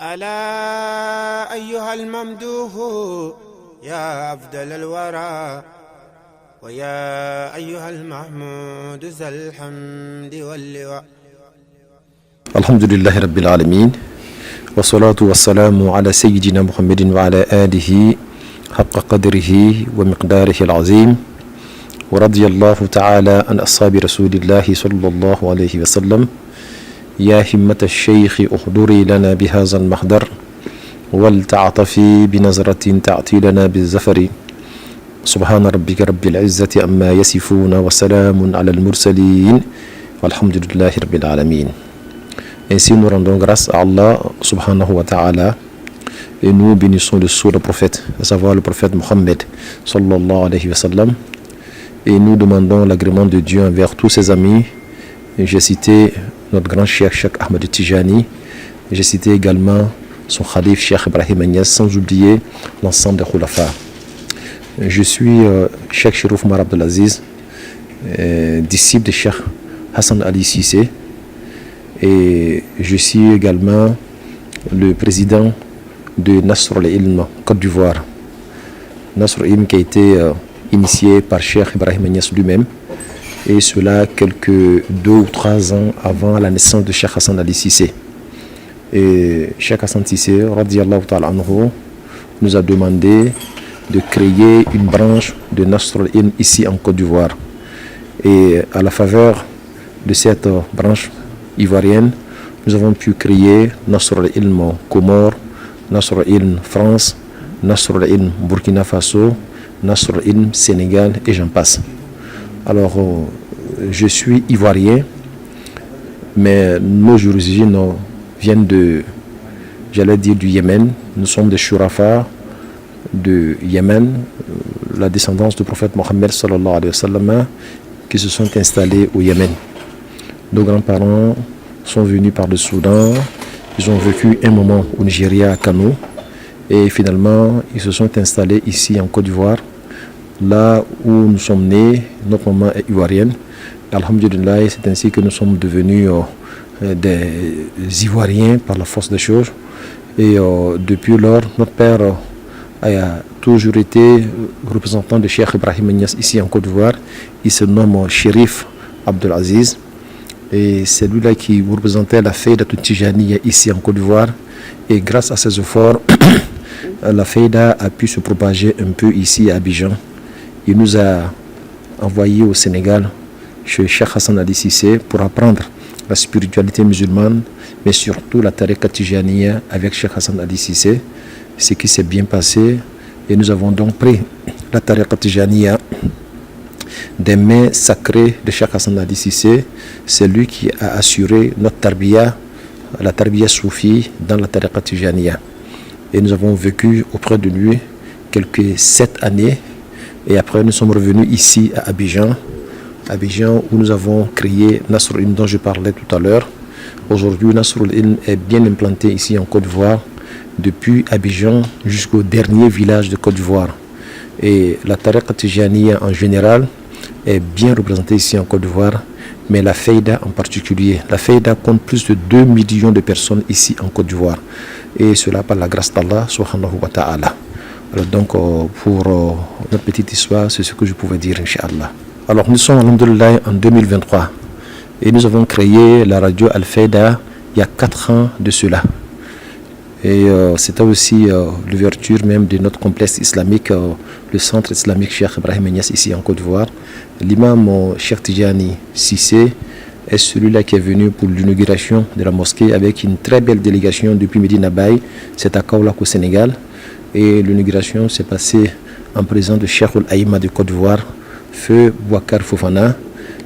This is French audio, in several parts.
ألا أيها الممدوح يا أفضل الورى ويا أيها المحمود ذا الحمد واللواء. الحمد لله رب العالمين والصلاة والسلام على سيدنا محمد وعلى آله حق قدره ومقداره العظيم ورضي الله تعالى عن أصحاب رسول الله صلى الله عليه وسلم. يا همة الشيخ احضري لنا بهذا المحضر ولتعطفي بنظرة تعطي لنا بالزفر. سبحان ربك رب العزة عما يصفون وسلام على المرسلين والحمد لله رب العالمين. Ainsi nous rendons grâce à Allah subhanahu wa ta'ala et nous bénissons le sceau du prophète, à savoir le prophète Mohammed sallallahu alayhi wa sallam, et nous demandons l'agrément de Dieu envers tous ses amis. J'ai cité notre grand cheikh Ahmed Tijani, j'ai cité également son khalif Cheikh Ibrahim Niass, sans oublier l'ensemble des khulafa. Je suis Cheikh Cherouf Mar Abdelaziz, disciple de Cheikh Hassan Ali Cissé, et je suis également le président de Nasr al-Ilm Côte d'Ivoire. Nasr al-Ilm qui a été initié par Cheikh Ibrahim Niass lui-même, et cela quelques 2 ou 3 ans avant la naissance de Cheikh Hassan Ali Cissé. Et Cheikh Hassan Cissé radiyallahu ta'ala anhu nous a demandé de créer une branche de Nasr al-Ilm ici en Côte d'Ivoire. Et à la faveur de cette branche ivoirienne, nous avons pu créer Nasr al-Ilm Comores, Nasr al-Ilm France, Nasr al-Ilm Burkina Faso, Nasr al-Ilm Sénégal et j'en passe. Alors, je suis ivoirien, mais nos origines viennent du Yémen. Nous sommes des Shurafa de Yémen, la descendance du prophète Mohammed sallallahu alayhi wa sallam, qui se sont installés au Yémen. Nos grands-parents sont venus par le Soudan, ils ont vécu un moment au Nigeria à Kano, et finalement ils se sont installés ici en Côte d'Ivoire, là où nous sommes nés. Notre maman est ivoirienne. Alhamdulillah, c'est ainsi que nous sommes devenus des Ivoiriens par la force des choses. Et depuis lors, notre père a toujours été représentant de Cheikh Ibrahim Niass ici en Côte d'Ivoire. Il se nomme Chérif Abdelaziz. Et c'est lui-là qui représentait la Fayda Tijaniya ici en Côte d'Ivoire. Et grâce à ses efforts, la Fayda a pu se propager un peu ici à Abidjan. Il nous a envoyé au Sénégal chez Cheikh Hassan Ali Cissé pour apprendre la spiritualité musulmane, mais surtout la tariqa Tijaniya avec Cheikh Hassan Ali Cissé, ce qui s'est bien passé. Et nous avons donc pris la tariqa Tijaniya des mains sacrées de Cheikh Hassan Ali Cissé. C'est lui qui a assuré notre tarbiya, la tarbiya soufi dans la tariqa Tijaniya. Et nous avons vécu auprès de lui quelques 7 années. Et après, nous sommes revenus ici à Abidjan, où nous avons créé Nasr al-Ilm dont je parlais tout à l'heure. Aujourd'hui, Nasr al-Ilm est bien implanté ici en Côte d'Ivoire, depuis Abidjan jusqu'au dernier village de Côte d'Ivoire. Et la tariqa Tijaniya en général est bien représentée ici en Côte d'Ivoire, mais la Fayda en particulier. La Fayda compte plus de 2 millions de personnes ici en Côte d'Ivoire. Et cela par la grâce d'Allah subhanahu wa ta'ala. Alors donc, pour notre petite histoire, c'est ce que je pouvais dire, Inch'Allah. Alors, nous sommes, alhamdoulilah, en 2023. Et nous avons créé la radio Al-Fayda il y a 4 ans de cela. Et c'était aussi l'ouverture même de notre complexe islamique, le centre islamique Cheikh Ibrahim Niass ici en Côte d'Ivoire. L'imam Cheikh Tijani Cissé est celui-là qui est venu pour l'inauguration de la mosquée avec une très belle délégation depuis Medina Baye. C'est à Kaolack au Sénégal. Et l'inauguration s'est passée en présence de Cheikh al-Aïma de Côte d'Ivoire, Feu Bouakar Fofana,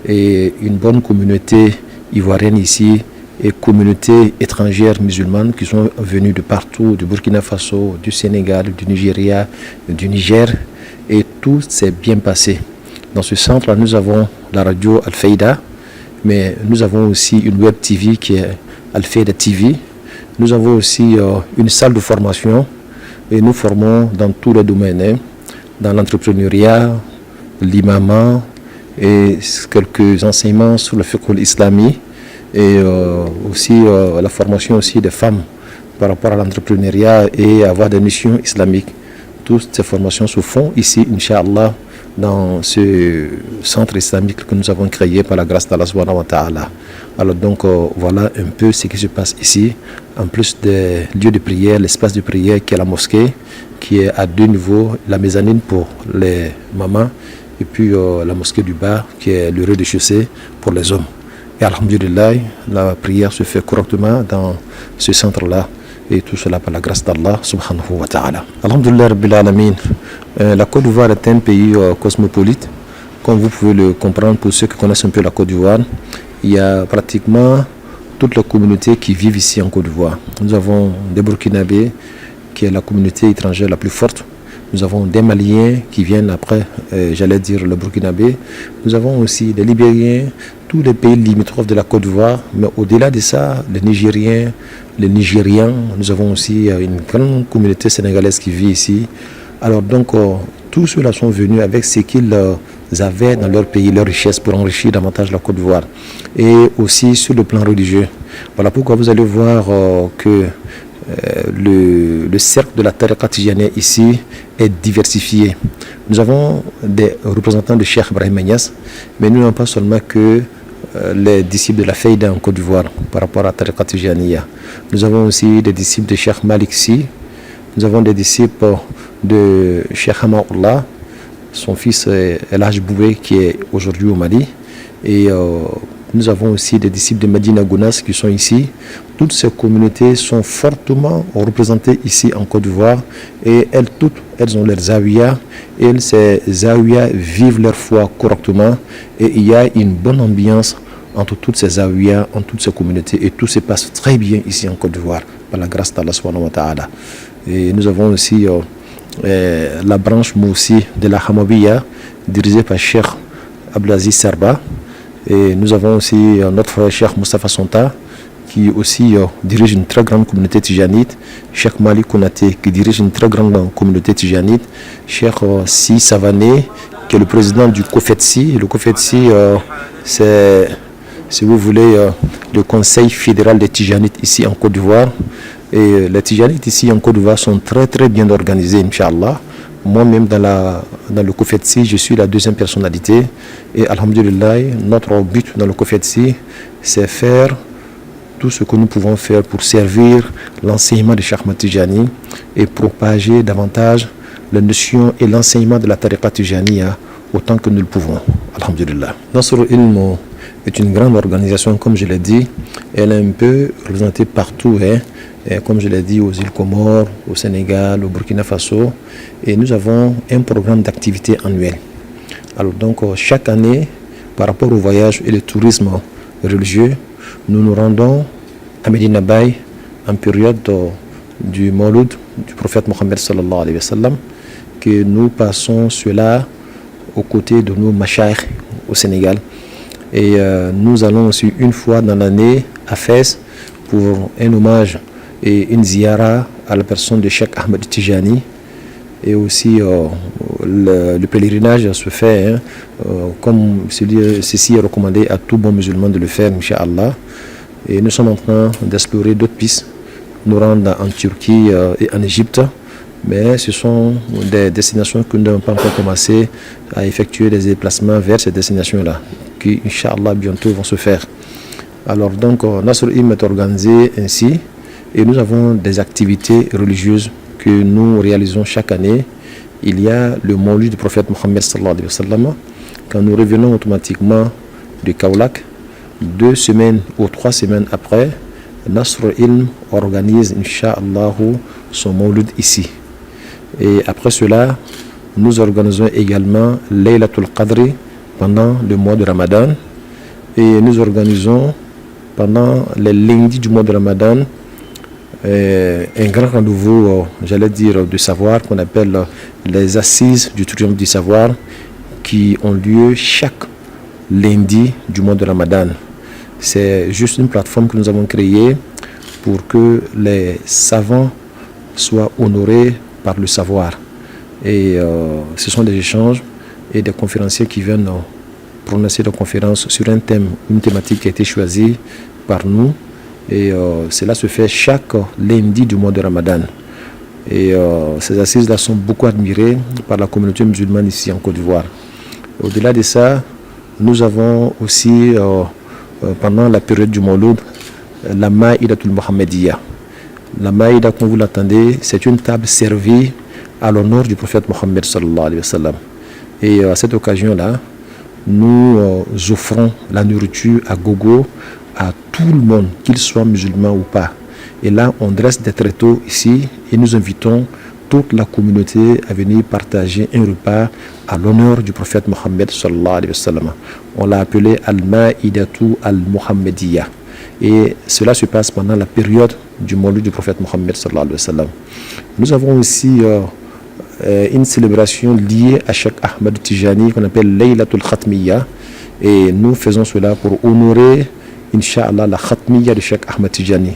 et une bonne communauté ivoirienne ici, et communautés étrangères musulmanes qui sont venues de partout, du Burkina Faso, du Sénégal, du Nigeria, du Niger, et tout s'est bien passé. Dans ce centre-là, nous avons la radio Al-Fayda, mais nous avons aussi une web TV qui est Al-Fayda TV. Nous avons aussi une salle de formation, et nous formons dans tous les domaines, dans l'entrepreneuriat, l'imama et quelques enseignements sur le fiqh islamique, et aussi la formation aussi des femmes par rapport à l'entrepreneuriat et avoir des missions islamiques. Toutes ces formations se font ici, Inch'Allah, dans ce centre islamique que nous avons créé par la grâce d'Allah subhanahu wa ta'ala. Alors donc voilà un peu ce qui se passe ici, en plus des lieux de prière, l'espace de prière qui est la mosquée, qui est à 2 niveaux, la mezzanine pour les mamans et puis la mosquée du bas qui est le rez-de-chaussée pour les hommes. Et alhamdulillah, la prière se fait correctement dans ce centre-là. Et tout cela par la grâce d'Allah subhanahu wa ta'ala. Alhamdulillah rabbil alamin. La Côte d'Ivoire est un pays cosmopolite. Comme vous pouvez le comprendre pour ceux qui connaissent un peu la Côte d'Ivoire, il y a pratiquement toutes les communautés qui vivent ici en Côte d'Ivoire. Nous avons des Burkinabés, qui est la communauté étrangère la plus forte. Nous avons des Maliens qui viennent après, j'allais dire le Burkinabé. Nous avons aussi des Libériens, tous les pays limitrophes de la Côte d'Ivoire. Mais au-delà de ça, les Nigériens, les Nigérians, nous avons aussi une grande communauté sénégalaise qui vit ici. Alors donc, tous ceux-là sont venus avec ce qu'ils avaient dans leur pays, leur richesse, pour enrichir davantage la Côte d'Ivoire. Et aussi sur le plan religieux. Voilà pourquoi vous allez voir que le cercle de la Tariqa Tijaniya ici est diversifié. Nous avons des représentants de Cheikh Ibrahim Niass, mais nous n'avons pas seulement que les disciples de la Fayda en Côte d'Ivoire par rapport à la Tariqa Tijaniya. Nous avons aussi des disciples de Cheikh Malik Sy, nous avons des disciples de Cheikh Hamaoullah, son fils El Hadj Boué qui est aujourd'hui au Mali, et nous avons aussi des disciples de Medina Gounas qui sont ici. Toutes ces communautés sont fortement représentées ici en Côte d'Ivoire et elles ont leurs zawiya et ces zawiya vivent leur foi correctement et il y a une bonne ambiance entre toutes ces zawiya, entre toutes ces communautés et tout se passe très bien ici en Côte d'Ivoire par la grâce d'Allah subhanahu wa ta'ala. Et nous avons aussi la branche Moussi de la Hamawiya dirigée par Cheikh Abdelaziz Sarba. Et nous avons aussi notre frère Cheikh Moustapha Sonta qui aussi dirige une très grande communauté tijanite, Cheikh Malik Konaté qui dirige une très grande communauté tijanite, Cheikh Si Savané qui est le président du COFETSI. Le COFETSI c'est, si vous voulez, le conseil fédéral des tijanites ici en Côte d'Ivoire. Et les tijanites ici en Côte d'Ivoire sont très très bien organisés, Inch'Allah. Moi-même dans le COFETSI, je suis la deuxième personnalité et alhamdulillah, notre but dans le COFETSI, c'est faire tout ce que nous pouvons faire pour servir l'enseignement de Cheikh Ahmad Tijani et propager davantage la notion et l'enseignement de la Tariqa Tijaniya autant que nous le pouvons. Alhamdulillah. Nasr Ilm est une grande organisation, comme je l'ai dit, elle est un peu représentée partout, et comme je l'ai dit, aux îles Comores, au Sénégal, au Burkina Faso, et nous avons un programme d'activité annuel. Alors donc chaque année, par rapport au voyage et le tourisme religieux, nous nous rendons à Medina Baye en période du Mawlud du prophète Mohammed sallallahu alayhi wa sallam, que nous passons cela aux côtés de nos mashayikh au Sénégal. Et nous allons aussi une fois dans l'année à Fès pour un hommage et une ziyara à la personne de Cheikh Ahmed Tijani. Et aussi le pèlerinage se fait comme ceci est recommandé à tout bon musulman de le faire, Inch'Allah. Et nous sommes en train d'explorer d'autres pistes, nous rendre en Turquie et en Égypte. Mais ce sont des destinations que nous n'avons pas encore commencé à effectuer des déplacements vers ces destinations-là, qui, Inch'Allah, bientôt vont se faire. Alors donc, Nasr Ilm est organisé ainsi, et nous avons des activités religieuses que nous réalisons chaque année. Il y a le Mawlid du prophète Mohammed sallallahu alayhi wa sallam. Quand nous revenons automatiquement de Kaolack, 2 semaines ou 3 semaines après, Nasr Ilm organise, Inch'Allah, son Mawlid ici. Et après cela, nous organisons également Laylatul Qadri pendant le mois de Ramadan. Et nous organisons pendant les lundis du mois de Ramadan un grand rendez-vous, j'allais dire, de savoir qu'on appelle les assises du triomphe du savoir qui ont lieu chaque lundi du mois de Ramadan. C'est juste une plateforme que nous avons créée pour que les savants soient honorés par le savoir. Et ce sont des échanges et des conférenciers qui viennent prononcer des conférences sur un thème, une thématique qui a été choisie par nous. Et cela se fait chaque lundi du mois de Ramadan. Et ces assises-là sont beaucoup admirées par la communauté musulmane ici en Côte d'Ivoire. Au-delà de ça, nous avons aussi, pendant la période du Mawlud, la Ma'idatul Muhammadiyya. La Maïda, comme vous l'entendez, c'est une table servie à l'honneur du prophète Mohammed sallallahu alayhi wa sallam. Et à cette occasion-là, nous offrons la nourriture à gogo à tout le monde, qu'il soit musulman ou pas. Et là, on dresse des tréteaux ici et nous invitons toute la communauté à venir partager un repas à l'honneur du prophète Mohammed sallallahu alayhi wa sallam. On l'a appelé Al-Ma'idatu Al-Muhammadiyya. Et cela se passe pendant la période du Mawlid du prophète Mohammed sallallahu alayhi wa sallam. Nous avons aussi une célébration liée à Cheikh Ahmed Tijani qu'on appelle Laylatul Khatmiyya. Et nous faisons cela pour honorer, Inch'Allah, la Khatmiyya de Cheikh Ahmed Tijani.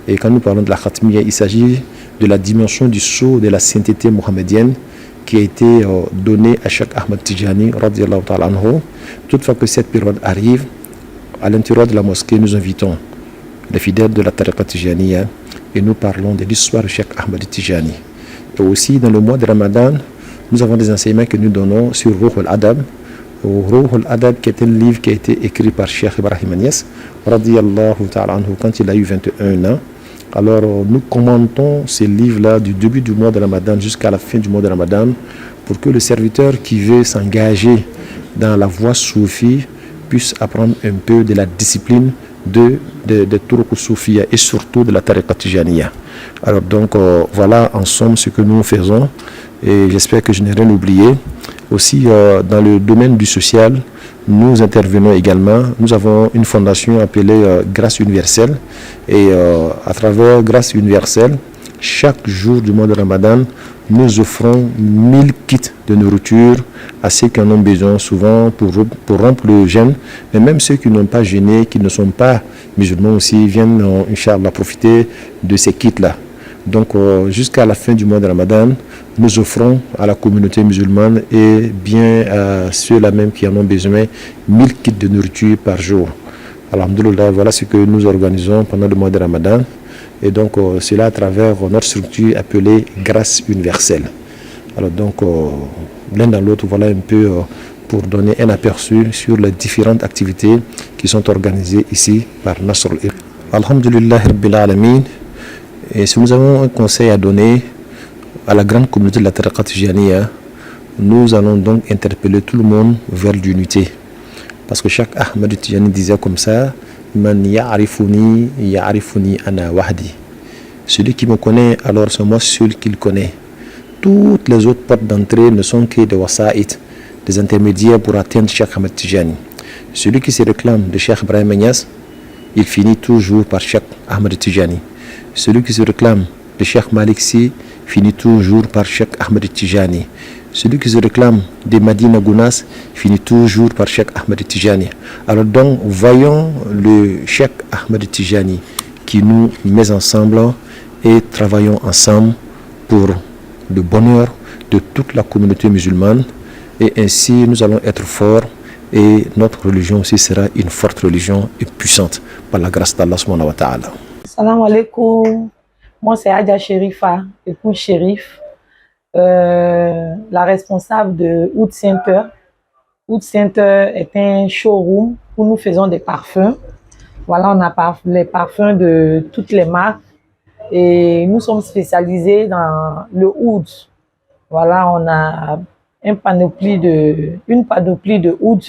Et quand nous parlons de la Khatmiyya, il s'agit de la dimension du sceau de la sainteté mohammedienne qui a été donnée à Cheikh Ahmed Tijani, radiyallahu ta'ala anhu. Toutefois que cette période arrive, à l'intérieur de la mosquée, nous invitons les fidèles de la Tariqa Tijaniya et nous parlons de l'histoire de Cheikh Ahmed Tijani. Et aussi, dans le mois de Ramadan, nous avons des enseignements que nous donnons sur Ruh al-Adab. Ruh al-Adab, qui est un livre qui a été écrit par Cheikh Ibrahim Agnès, radiyallahu ta'ala anhu, quand il a eu 21 ans. Alors, nous commentons ces livres-là du début du mois de Ramadan jusqu'à la fin du mois de Ramadan pour que le serviteur qui veut s'engager dans la voie soufie puisse apprendre un peu de la discipline de Turuq Soufia et surtout de la Tariqa Tijaniya. Alors donc, voilà en somme ce que nous faisons et j'espère que je n'ai rien oublié. Aussi, dans le domaine du social, nous intervenons également. Nous avons une fondation appelée Grâce Universelle et à travers Grâce Universelle, chaque jour du mois de Ramadan, nous offrons 1000 kits de nourriture à ceux qui en ont besoin, souvent pour rompre le jeûne. Mais même ceux qui n'ont pas jeûné, qui ne sont pas musulmans aussi, viennent, Inch'Allah, profiter de ces kits-là. Donc, jusqu'à la fin du mois de Ramadan, nous offrons à la communauté musulmane et bien à ceux-là même qui en ont besoin 1000 kits de nourriture par jour. Alhamdulillah, voilà ce que nous organisons pendant le mois de Ramadan. Et donc, c'est là à travers notre structure appelée Grâce Universelle. Alors donc, l'un dans l'autre, voilà un peu pour donner un aperçu sur les différentes activités qui sont organisées ici par Nasr al-Iq. Alhamdulillah Rabbil Alamin. Et si nous avons un conseil à donner à la grande communauté de la Tariqa Tijaniya, nous allons donc interpeller tout le monde vers l'unité. Parce que chaque Ahmed Tijani disait comme ça, Man ya'rifuni ana wahdi. Celui qui me connaît, alors c'est moi seul qui le connaît. Toutes les autres portes d'entrée ne sont que des wasa'id, des intermédiaires pour atteindre Cheikh Ahmed Tijani. Celui qui se réclame de Cheikh Ibrahim Agnès, il finit toujours par Cheikh Ahmed Tijani. Celui qui se réclame de Cheikh Malik Sy finit toujours par Cheikh Ahmed Tijani. Celui qui se réclame de Madina Gounas finit toujours par Cheikh Ahmed Tijani. Alors donc, voyons le Cheikh Ahmed Tijani qui nous met ensemble et travaillons ensemble pour le bonheur de toute la communauté musulmane. Et ainsi, nous allons être forts et notre religion aussi sera une forte religion et puissante par la grâce d'Allah subhanahu wa ta'ala. Salam alaikum. Moi, c'est Adja Sherifa, épouse Chérif. La responsable de Oud Center. Oud Center est un showroom où nous faisons des parfums. Voilà, on a les parfums de toutes les marques et nous sommes spécialisés dans le oud. Voilà, on a une panoplie de oud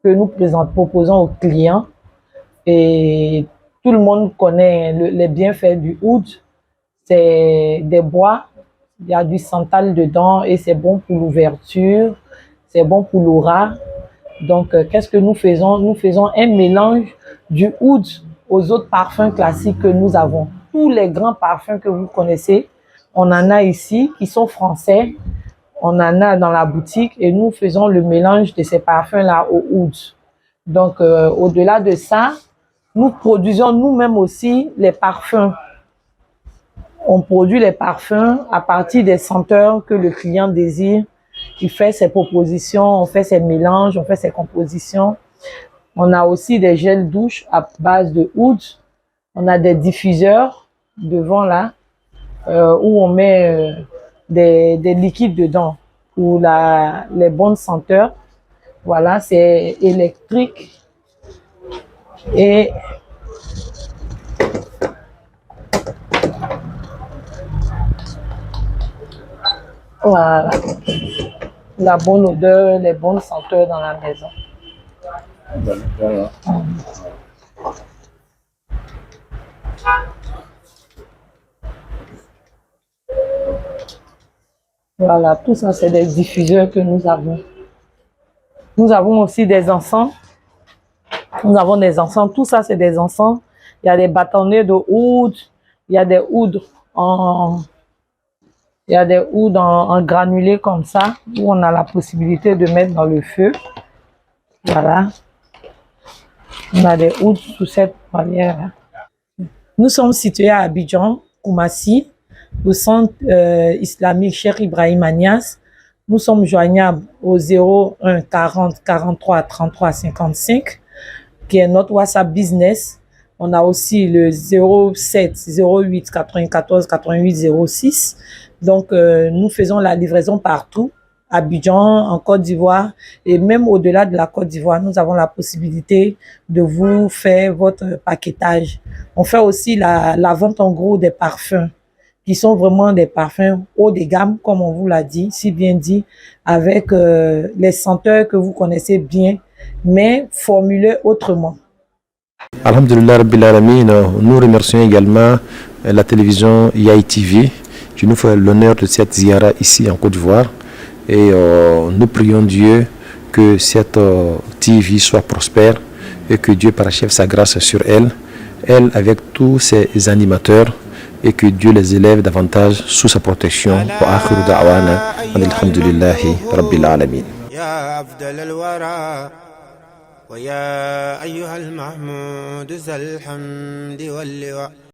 que nous proposons aux clients et tout le monde connaît les bienfaits du oud. C'est des bois. Il y a du santal dedans et c'est bon pour l'ouverture, c'est bon pour l'aura. Donc, qu'est-ce que nous faisons? Nous faisons un mélange du oud aux autres parfums classiques que nous avons. Tous les grands parfums que vous connaissez, on en a ici qui sont français. On en a dans la boutique et nous faisons le mélange de ces parfums-là au oud. Donc, au-delà de ça, nous produisons nous-mêmes aussi les parfums. On produit les parfums à partir des senteurs que le client désire. Il fait ses propositions, on fait ses mélanges, on fait ses compositions. On a aussi des gels douche à base de oud. On a des diffuseurs devant là où on met des liquides dedans pour les bonnes senteurs. Voilà, c'est électrique. Et voilà, la bonne odeur, les bonnes senteurs dans la maison. Voilà, tout ça, c'est des diffuseurs que nous avons. Nous avons aussi des encens. Nous avons des encens. Tout ça, c'est des encens. Il y a des bâtonnets de oud. Il y a des ouds en granulés comme ça, où on a la possibilité de mettre dans le feu. Voilà. On a des ouds sous cette manière. Nous sommes situés à Abidjan, Koumassi, au centre islamique Cheikh Ibrahim Agnès. Nous sommes joignables au 01 40 43 33 55, qui est notre WhatsApp business. On a aussi le 07 08 94 88 06. Donc, nous faisons la livraison partout, à Abidjan, en Côte d'Ivoire, et même au-delà de la Côte d'Ivoire, nous avons la possibilité de vous faire votre paquetage. On fait aussi la vente en gros des parfums, qui sont vraiment des parfums haut de gamme, comme on vous l'a dit, si bien dit, avec les senteurs que vous connaissez bien, mais formulées autrement. Alhamdulillah Rabbil Alamin, nous remercions également la télévision Yaï TV qui nous fait l'honneur de cette ziyara ici en Côte d'Ivoire. Et nous prions Dieu que cette TV soit prospère et que Dieu parachève sa grâce sur elle avec tous ses animateurs, et que Dieu les élève davantage sous sa protection. Wa akhiru da'wana alhamdulillahi Rabbil Alamin. ويا أيها المحمود ذا الحمد واللواء